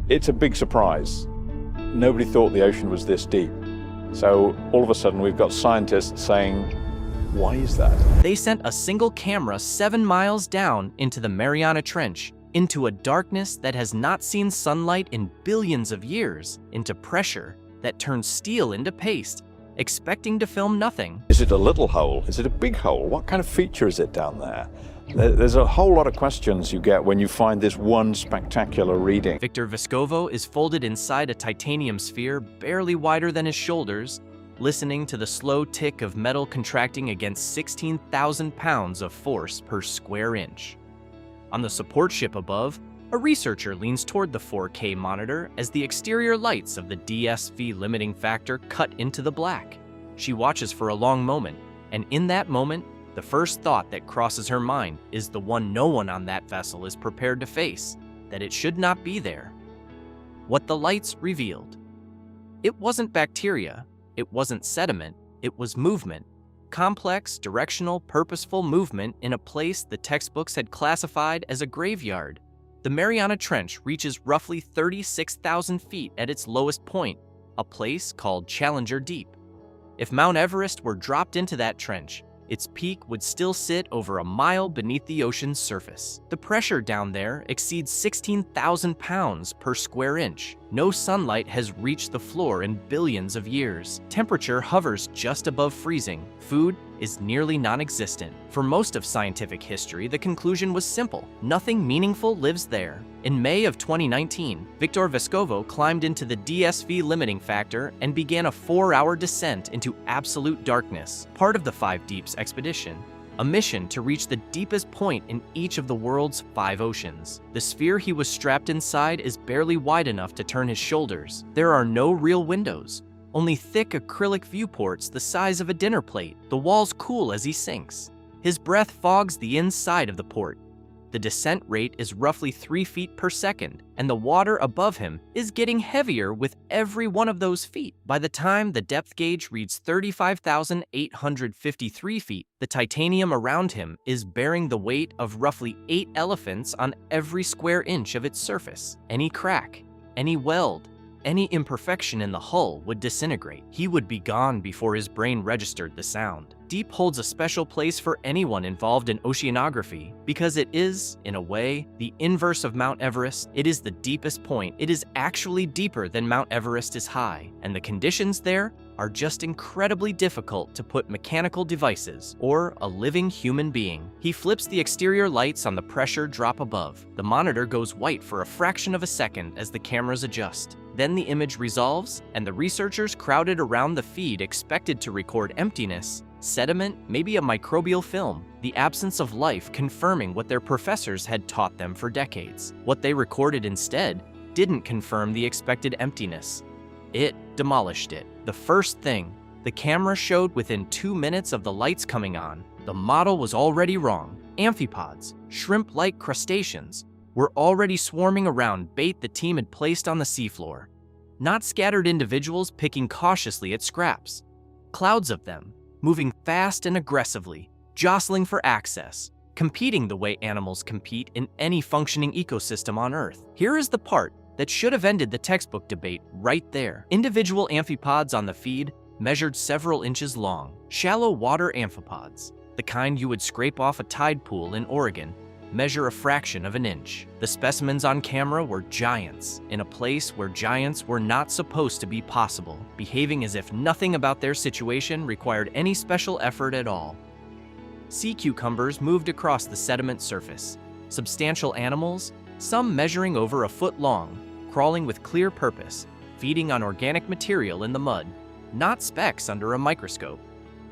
It's a big surprise. Nobody thought the ocean was this deep. So all of a sudden we've got scientists saying, why is that? They sent a single camera 7 miles down into the Mariana Trench, into a darkness that has not seen sunlight in billions of years, into pressure that turns steel into paste, expecting to film nothing. Is it a little hole? Is it a big hole? What kind of feature is it down there? There's a whole lot of questions you get when you find this one spectacular reading. Victor Vescovo is folded inside a titanium sphere barely wider than his shoulders, listening to the slow tick of metal contracting against 16,000 pounds of force per square inch. On the support ship above, a researcher leans toward the 4K monitor as the exterior lights of the DSV Limiting Factor cut into the black. She watches for a long moment, and in that moment, the first thought that crosses her mind is the one no one on that vessel is prepared to face, that it should not be there. What the lights revealed. It wasn't bacteria, it wasn't sediment, it was movement. Complex, directional, purposeful movement in a place the textbooks had classified as a graveyard. The Mariana Trench reaches roughly 36,000 feet at its lowest point, a place called Challenger Deep. If Mount Everest were dropped into that trench, its peak would still sit over a mile beneath the ocean's surface. The pressure down there exceeds 16,000 pounds per square inch. No sunlight has reached the floor in billions of years. Temperature hovers just above freezing. Food is nearly non-existent. For most of scientific history, the conclusion was simple. Nothing meaningful lives there. In May of 2019, Victor Vescovo climbed into the DSV Limiting Factor and began a 4-hour descent into absolute darkness, part of the Five Deeps expedition, a mission to reach the deepest point in each of the world's 5 oceans. The sphere he was strapped inside is barely wide enough to turn his shoulders. There are no real windows, only thick acrylic viewports the size of a dinner plate. The walls cool as he sinks. His breath fogs the inside of the port. The descent rate is roughly 3 feet per second, and the water above him is getting heavier with every one of those feet. By the time the depth gauge reads 35,853 feet, the titanium around him is bearing the weight of roughly 8 elephants on every square inch of its surface. Any crack, any weld, any imperfection in the hull would disintegrate. He would be gone before his brain registered the sound. Deep holds a special place for anyone involved in oceanography because it is, in a way, the inverse of Mount Everest. It is the deepest point. It is actually deeper than Mount Everest is high, and the conditions there are just incredibly difficult to put mechanical devices or a living human being. He flips the exterior lights on the pressure drop above. The monitor goes white for a fraction of a second as the cameras adjust. Then the image resolves, and the researchers crowded around the feed expected to record emptiness, sediment, maybe a microbial film, the absence of life confirming what their professors had taught them for decades. What they recorded instead didn't confirm the expected emptiness. It demolished it. The first thing the camera showed within 2 minutes of the lights coming on, the model was already wrong. Amphipods, shrimp-like crustaceans, were already swarming around bait the team had placed on the seafloor. Not scattered individuals picking cautiously at scraps. Clouds of them, moving fast and aggressively, jostling for access, competing the way animals compete in any functioning ecosystem on Earth. Here is the part that should have ended the textbook debate right there. Individual amphipods on the feed measured several inches long. Shallow water amphipods, the kind you would scrape off a tide pool in Oregon, measure a fraction of an inch. The specimens on camera were giants, in a place where giants were not supposed to be possible, behaving as if nothing about their situation required any special effort at all. Sea cucumbers moved across the sediment surface, substantial animals, some measuring over a foot long, crawling with clear purpose, feeding on organic material in the mud, not specks under a microscope.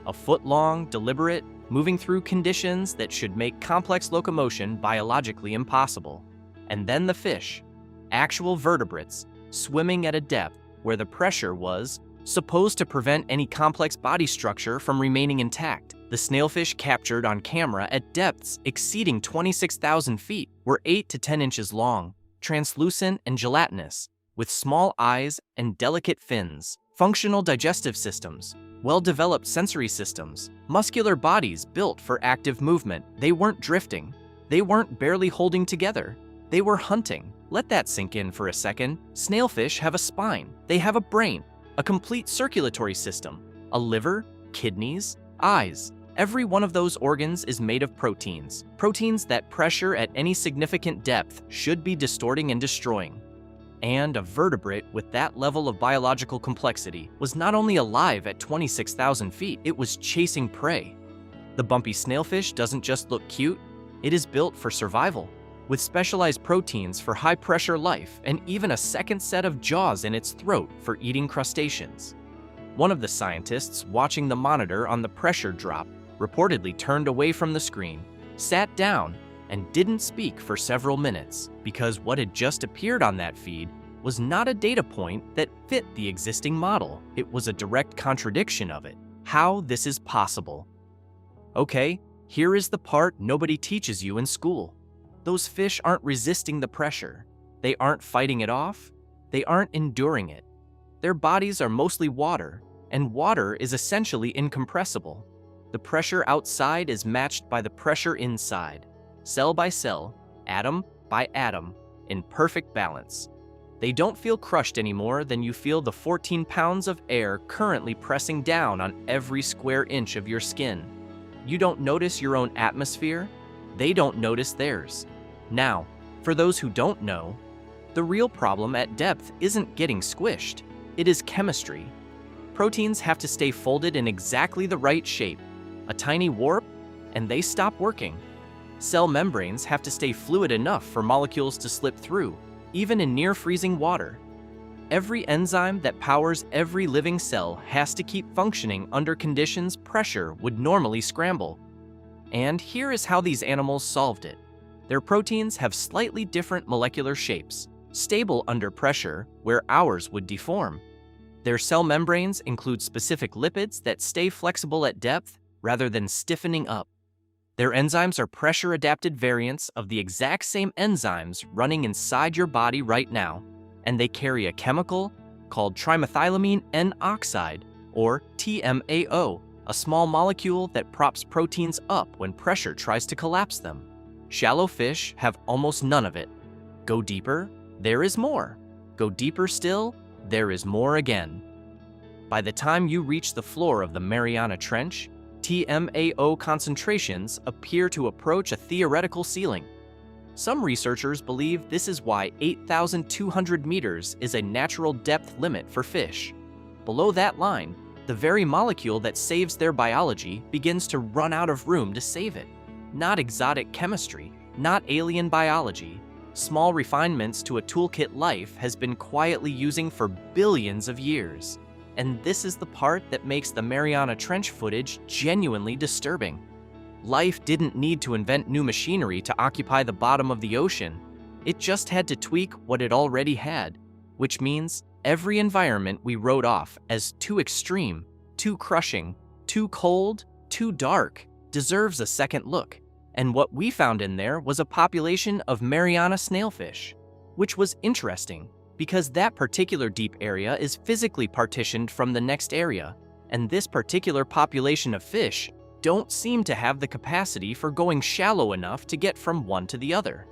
A foot long, deliberate, moving through conditions that should make complex locomotion biologically impossible. And then the fish, actual vertebrates, swimming at a depth where the pressure was supposed to prevent any complex body structure from remaining intact. The snailfish captured on camera at depths exceeding 26,000 feet were 8 to 10 inches long, translucent and gelatinous, with small eyes and delicate fins, functional digestive systems, well-developed sensory systems, muscular bodies built for active movement. They weren't drifting. They weren't barely holding together. They were hunting. Let that sink in for a second. Snailfish have a spine. They have a brain, a complete circulatory system, a liver, kidneys, eyes. Every one of those organs is made of proteins. Proteins that pressure at any significant depth should be distorting and destroying. And a vertebrate with that level of biological complexity was not only alive at 26,000 feet, it was chasing prey. The bumpy snailfish doesn't just look cute, it is built for survival, with specialized proteins for high-pressure life and even a second set of jaws in its throat for eating crustaceans. One of the scientists watching the monitor on the pressure drop reportedly turned away from the screen, sat down, and didn't speak for several minutes because what had just appeared on that feed was not a data point that fit the existing model. It was a direct contradiction of it. How this is possible. Okay, here is the part nobody teaches you in school. Those fish aren't resisting the pressure. They aren't fighting it off. They aren't enduring it. Their bodies are mostly water, and water is essentially incompressible. The pressure outside is matched by the pressure inside, cell by cell, atom by atom, in perfect balance. They don't feel crushed any more than you feel the 14 pounds of air currently pressing down on every square inch of your skin. You don't notice your own atmosphere, they don't notice theirs. Now, for those who don't know, the real problem at depth isn't getting squished, it is chemistry. Proteins have to stay folded in exactly the right shape. A tiny warp, and they stop working. Cell membranes have to stay fluid enough for molecules to slip through, even in near-freezing water. Every enzyme that powers every living cell has to keep functioning under conditions pressure would normally scramble. And here is how these animals solved it. Their proteins have slightly different molecular shapes, stable under pressure where ours would deform. Their cell membranes include specific lipids that stay flexible at depth rather than stiffening up. Their enzymes are pressure-adapted variants of the exact same enzymes running inside your body right now, and they carry a chemical called trimethylamine N-oxide, or TMAO, a small molecule that props proteins up when pressure tries to collapse them. Shallow fish have almost none of it. Go deeper, there is more. Go deeper still, there is more again. By the time you reach the floor of the Mariana Trench, TMAO concentrations appear to approach a theoretical ceiling. Some researchers believe this is why 8,200 meters is a natural depth limit for fish. Below that line, the very molecule that saves their biology begins to run out of room to save it. Not exotic chemistry, not alien biology. Small refinements to a toolkit life has been quietly using for billions of years. And this is the part that makes the Mariana Trench footage genuinely disturbing. Life didn't need to invent new machinery to occupy the bottom of the ocean. It just had to tweak what it already had, which means every environment we wrote off as too extreme, too crushing, too cold, too dark deserves a second look. And what we found in there was a population of Mariana snailfish, which was interesting because that particular deep area is physically partitioned from the next area, and this particular population of fish don't seem to have the capacity for going shallow enough to get from one to the other.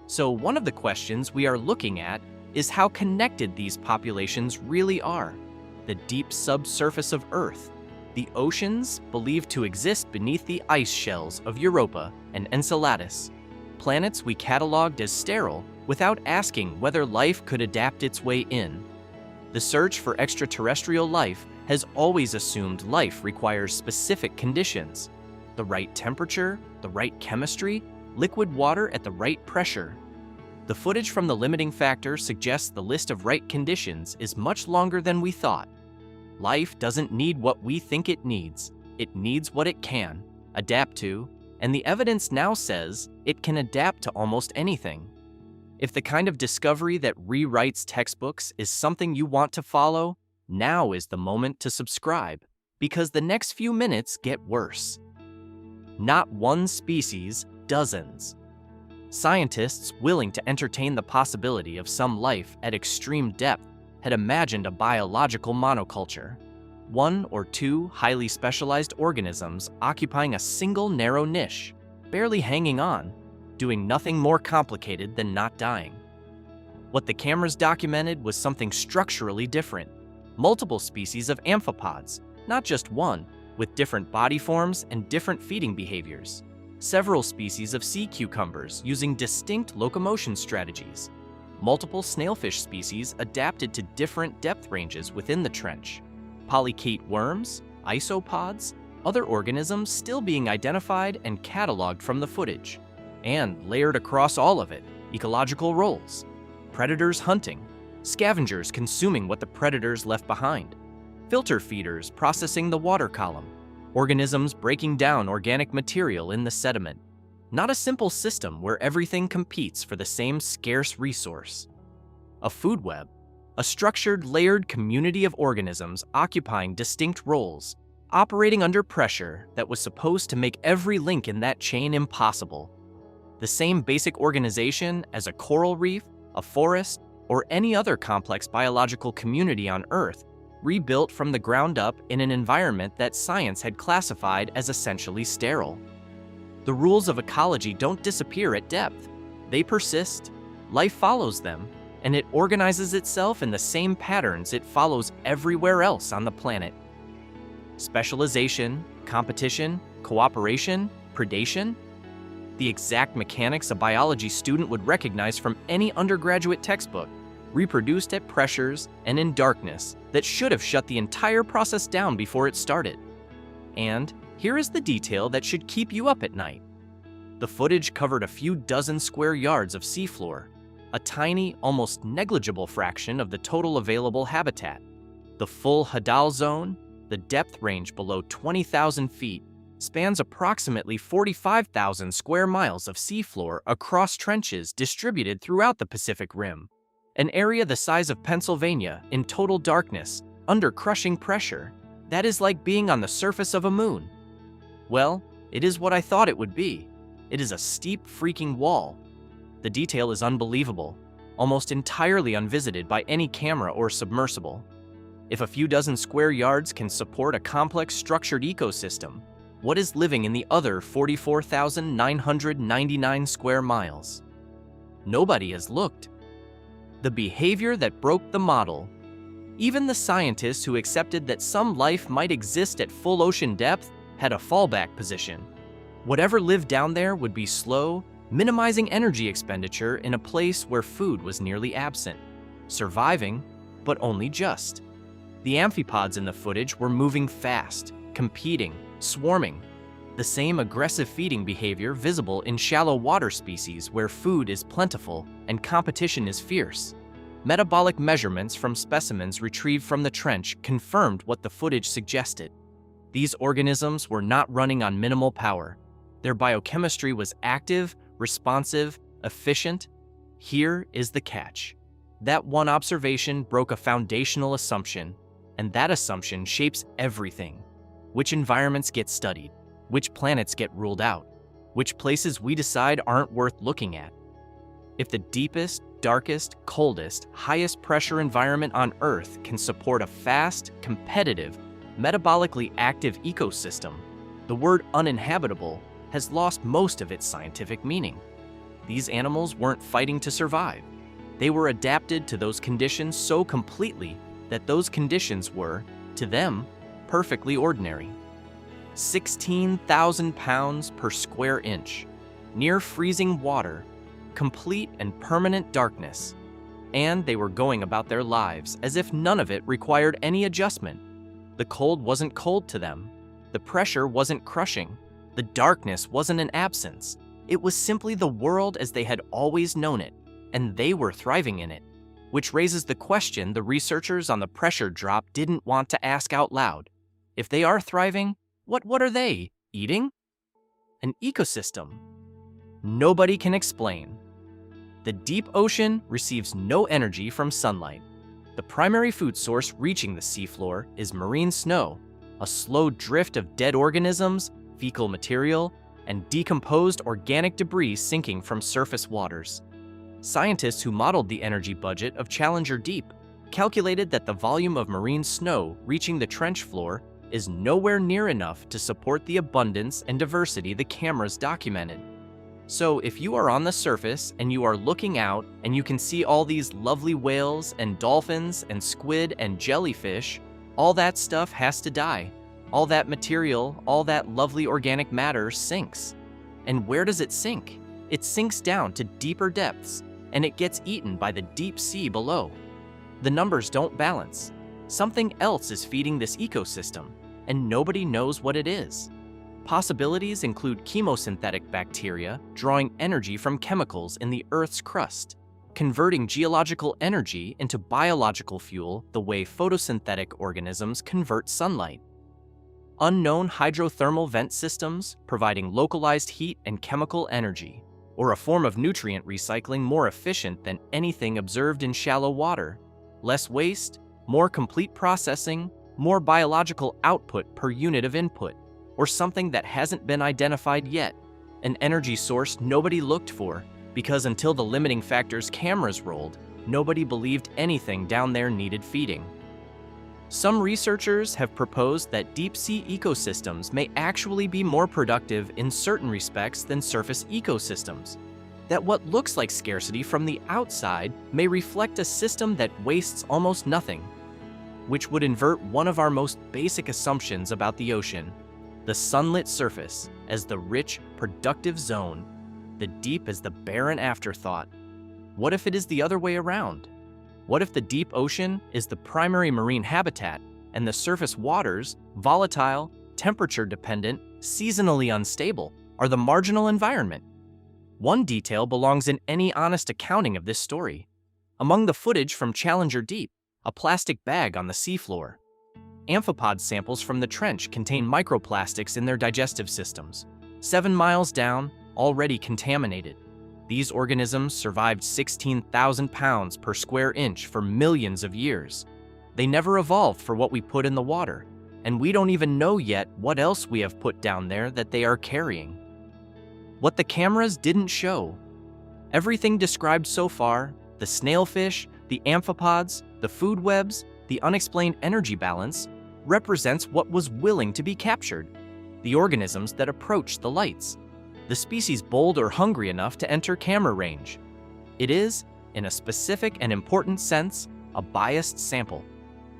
So one of the questions we are looking at is how connected these populations really are. The deep subsurface of Earth, the oceans believed to exist beneath the ice shells of Europa and Enceladus, planets we cataloged as sterile without asking whether life could adapt its way in. The search for extraterrestrial life has always assumed life requires specific conditions: the right temperature, the right chemistry, liquid water at the right pressure. The footage from the limiting factor suggests the list of right conditions is much longer than we thought. Life doesn't need what we think it needs what it can adapt to, and the evidence now says it can adapt to almost anything. If the kind of discovery that rewrites textbooks is something you want to follow, now is the moment to subscribe, because the next few minutes get worse. Not one species, dozens. Scientists willing to entertain the possibility of some life at extreme depth had imagined a biological monoculture. One or two highly specialized organisms occupying a single narrow niche, barely hanging on, doing nothing more complicated than not dying. What the cameras documented was something structurally different. Multiple species of amphipods, not just one, with different body forms and different feeding behaviors. Several species of sea cucumbers using distinct locomotion strategies. Multiple snailfish species adapted to different depth ranges within the trench. Polychaete worms, isopods, other organisms still being identified and cataloged from the footage. And layered across all of it, ecological roles. Predators hunting, scavengers consuming what the predators left behind, filter feeders processing the water column, organisms breaking down organic material in the sediment. Not a simple system where everything competes for the same scarce resource. A food web, a structured, layered community of organisms occupying distinct roles, operating under pressure that was supposed to make every link in that chain impossible. The same basic organization as a coral reef, a forest, or any other complex biological community on Earth, rebuilt from the ground up in an environment that science had classified as essentially sterile. The rules of ecology don't disappear at depth. They persist, life follows them, and it organizes itself in the same patterns it follows everywhere else on the planet. Specialization, competition, cooperation, predation. The exact mechanics a biology student would recognize from any undergraduate textbook, reproduced at pressures and in darkness that should have shut the entire process down before it started. And here is the detail that should keep you up at night. The footage covered a few dozen square yards of seafloor, a tiny, almost negligible fraction of the total available habitat. The full Hadal zone, the depth range below 20,000 feet, spans approximately 45,000 square miles of seafloor across trenches distributed throughout the Pacific Rim. An area the size of Pennsylvania in total darkness, under crushing pressure. That is like being on the surface of a moon. Well, it is what I thought it would be. It is a steep freaking wall. The detail is unbelievable, almost entirely unvisited by any camera or submersible. If a few dozen square yards can support a complex structured ecosystem, what is living in the other 44,999 square miles? Nobody has looked. The behavior that broke the model. Even the scientists who accepted that some life might exist at full ocean depth had a fallback position. Whatever lived down there would be slow, minimizing energy expenditure in a place where food was nearly absent. Surviving, but only just. The amphipods in the footage were moving fast, competing, swarming. The same aggressive feeding behavior visible in shallow water species where food is plentiful and competition is fierce. Metabolic measurements from specimens retrieved from the trench confirmed what the footage suggested. These organisms were not running on minimal power. Their biochemistry was active, responsive, efficient. Here is the catch. That one observation broke a foundational assumption, and that assumption shapes everything. Which environments get studied, which planets get ruled out, which places we decide aren't worth looking at. If the deepest, darkest, coldest, highest pressure environment on Earth can support a fast, competitive, metabolically active ecosystem, the word uninhabitable has lost most of its scientific meaning. These animals weren't fighting to survive. They were adapted to those conditions so completely that those conditions were, to them, perfectly ordinary. 16,000 pounds per square inch, near freezing water, complete and permanent darkness, and they were going about their lives as if none of it required any adjustment. The cold wasn't cold to them. The pressure wasn't crushing. The darkness wasn't an absence. It was simply the world as they had always known it, and they were thriving in it, which raises the question the researchers on the pressure drop didn't want to ask out loud. If they are thriving, what are they, eating? An ecosystem. Nobody can explain. The deep ocean receives no energy from sunlight. The primary food source reaching the seafloor is marine snow, a slow drift of dead organisms, fecal material, and decomposed organic debris sinking from surface waters. Scientists who modeled the energy budget of Challenger Deep calculated that the volume of marine snow reaching the trench floor is nowhere near enough to support the abundance and diversity the cameras documented. So if you are on the surface and you are looking out and you can see all these lovely whales and dolphins and squid and jellyfish, all that stuff has to die. All that material, all that lovely organic matter sinks. And where does it sink? It sinks down to deeper depths, and it gets eaten by the deep sea below. The numbers don't balance. Something else is feeding this ecosystem, and nobody knows what it is. Possibilities include chemosynthetic bacteria drawing energy from chemicals in the Earth's crust, converting geological energy into biological fuel the way photosynthetic organisms convert sunlight. Unknown hydrothermal vent systems providing localized heat and chemical energy, or a form of nutrient recycling more efficient than anything observed in shallow water. Less waste, more complete processing, more biological output per unit of input, or something that hasn't been identified yet, an energy source nobody looked for, because until the limiting factor's cameras rolled, nobody believed anything down there needed feeding. Some researchers have proposed that deep-sea ecosystems may actually be more productive in certain respects than surface ecosystems. That what looks like scarcity from the outside may reflect a system that wastes almost nothing, which would invert one of our most basic assumptions about the ocean: the sunlit surface as the rich, productive zone, the deep as the barren afterthought. What if it is the other way around? What if the deep ocean is the primary marine habitat and the surface waters, volatile, temperature-dependent, seasonally unstable, are the marginal environment? One detail belongs in any honest accounting of this story. Among the footage from Challenger Deep, a plastic bag on the seafloor. Amphipod samples from the trench contain microplastics in their digestive systems. 7 miles down, already contaminated. These organisms survived 16,000 pounds per square inch for millions of years. They never evolved for what we put in the water, and we don't even know yet what else we have put down there that they are carrying. What the cameras didn't show. Everything described so far, the snailfish, the amphipods, the food webs, the unexplained energy balance, represents what was willing to be captured. The organisms that approached the lights. The species bold or hungry enough to enter camera range. It is, in a specific and important sense, a biased sample.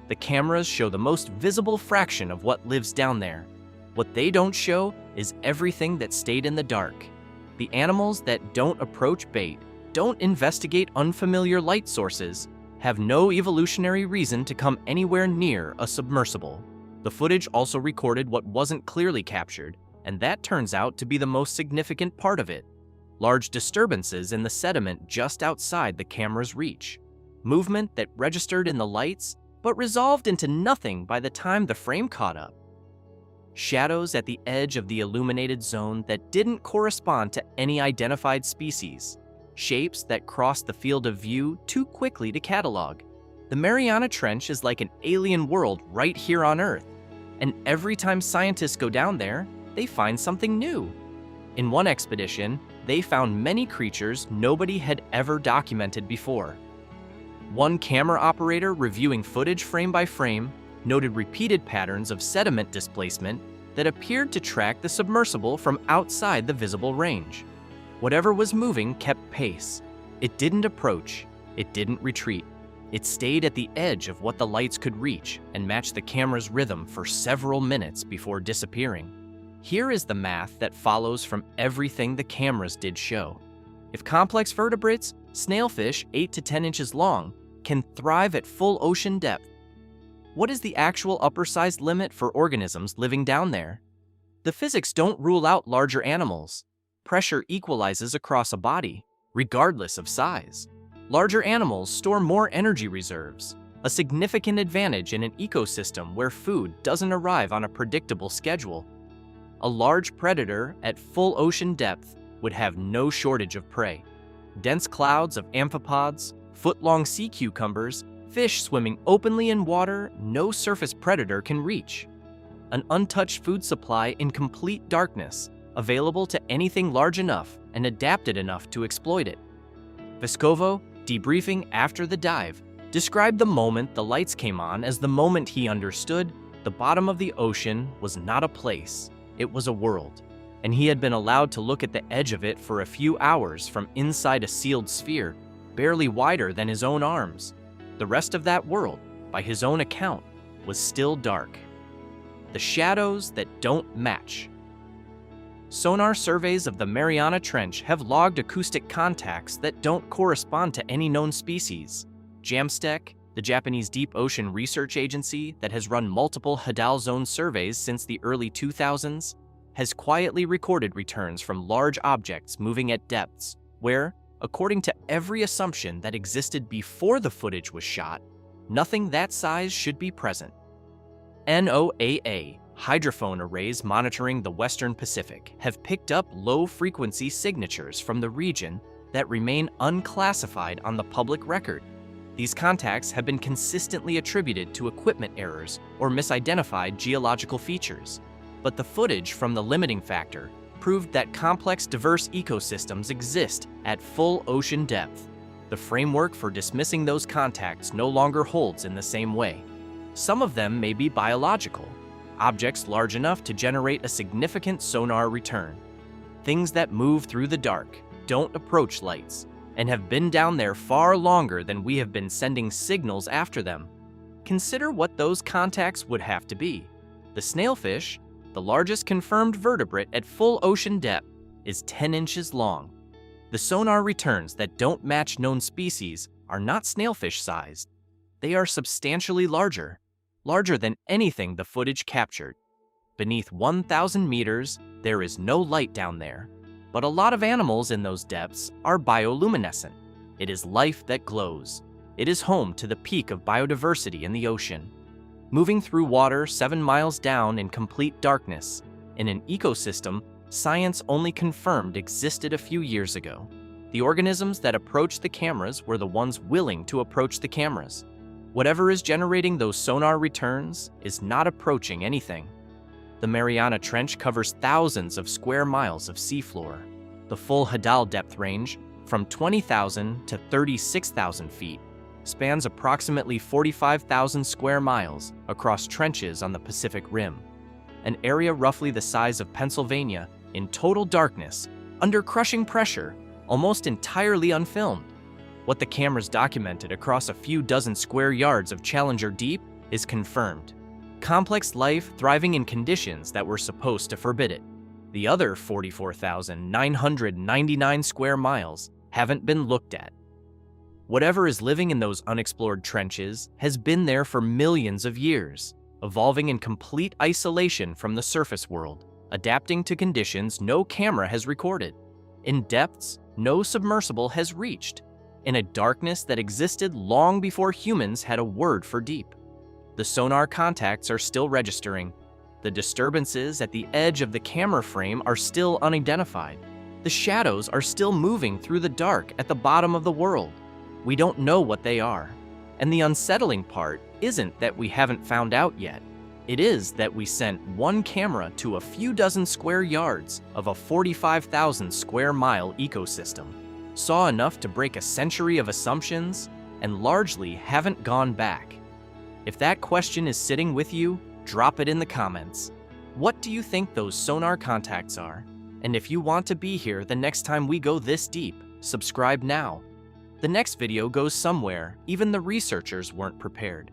The cameras show the most visible fraction of what lives down there. What they don't show is everything that stayed in the dark. The animals that don't approach bait, don't investigate unfamiliar light sources, have no evolutionary reason to come anywhere near a submersible. The footage also recorded what wasn't clearly captured, and that turns out to be the most significant part of it. Large disturbances in the sediment just outside the camera's reach. Movement that registered in the lights, but resolved into nothing by the time the frame caught up. Shadows at the edge of the illuminated zone that didn't correspond to any identified species. Shapes that crossed the field of view too quickly to catalog. The Mariana Trench is like an alien world right here on Earth, and every time scientists go down there, they find something new. In one expedition, they found many creatures nobody had ever documented before. One camera operator reviewing footage frame by frame noted repeated patterns of sediment displacement that appeared to track the submersible from outside the visible range. Whatever was moving kept pace. It didn't approach, it didn't retreat. It stayed at the edge of what the lights could reach and matched the camera's rhythm for several minutes before disappearing. Here is the math that follows from everything the cameras did show. If complex vertebrates, snailfish 8 to 10 inches long, can thrive at full ocean depth, what is the actual upper size limit for organisms living down there? The physics don't rule out larger animals. Pressure equalizes across a body, regardless of size. Larger animals store more energy reserves, a significant advantage in an ecosystem where food doesn't arrive on a predictable schedule. A large predator at full ocean depth would have no shortage of prey. Dense clouds of amphipods, foot-long sea cucumbers, fish swimming openly in water no surface predator can reach. An untouched food supply in complete darkness, available to anything large enough and adapted enough to exploit it. Vescovo, debriefing after the dive, described the moment the lights came on as the moment he understood the bottom of the ocean was not a place, it was a world. and he had been allowed to look at the edge of it for a few hours from inside a sealed sphere, barely wider than his own arms. The rest of that world, by his own account, was still dark. The shadows that don't match. Sonar surveys of the Mariana Trench have logged acoustic contacts that don't correspond to any known species. JAMSTEC, the Japanese Deep Ocean Research Agency that has run multiple Hadal Zone surveys since the early 2000s, has quietly recorded returns from large objects moving at depths where, according to every assumption that existed before the footage was shot, nothing that size should be present. NOAA hydrophone arrays monitoring the Western Pacific have picked up low-frequency signatures from the region that remain unclassified on the public record. These contacts have been consistently attributed to equipment errors or misidentified geological features. But the footage from the limiting factor proved that complex, diverse ecosystems exist at full ocean depth. The framework for dismissing those contacts no longer holds in the same way. Some of them may be biological, objects large enough to generate a significant sonar return. Things that move through the dark, don't approach lights, and have been down there far longer than we have been sending signals after them. Consider what those contacts would have to be. The snailfish, the largest confirmed vertebrate at full ocean depth, is 10 inches long. The sonar returns that don't match known species are not snailfish-sized. They are substantially larger than anything the footage captured. Beneath 1,000 meters, there is no light down there, but a lot of animals in those depths are bioluminescent. It is life that glows. It is home to the peak of biodiversity in the ocean. Moving through water 7 miles down in complete darkness, in an ecosystem science only confirmed existed a few years ago. The organisms that approached the cameras were the ones willing to approach the cameras. Whatever is generating those sonar returns is not approaching anything. The Mariana Trench covers thousands of square miles of seafloor. The full Hadal depth range, from 20,000 to 36,000 feet, spans approximately 45,000 square miles across trenches on the Pacific Rim, an area roughly the size of Pennsylvania, in total darkness, under crushing pressure, almost entirely unfilmed. What the cameras documented across a few dozen square yards of Challenger Deep is confirmed. Complex life thriving in conditions that were supposed to forbid it. The other 44,999 square miles haven't been looked at. Whatever is living in those unexplored trenches has been there for millions of years, evolving in complete isolation from the surface world, adapting to conditions no camera has recorded, in depths no submersible has reached, in a darkness that existed long before humans had a word for deep. The sonar contacts are still registering. The disturbances at the edge of the camera frame are still unidentified. The shadows are still moving through the dark at the bottom of the world. We don't know what they are. And the unsettling part isn't that we haven't found out yet. It is that we sent one camera to a few dozen square yards of a 45,000 square mile ecosystem, saw enough to break a century of assumptions, and largely haven't gone back. If that question is sitting with you, drop it in the comments. What do you think those sonar contacts are? And if you want to be here the next time we go this deep, subscribe now. The next video goes somewhere even the researchers weren't prepared.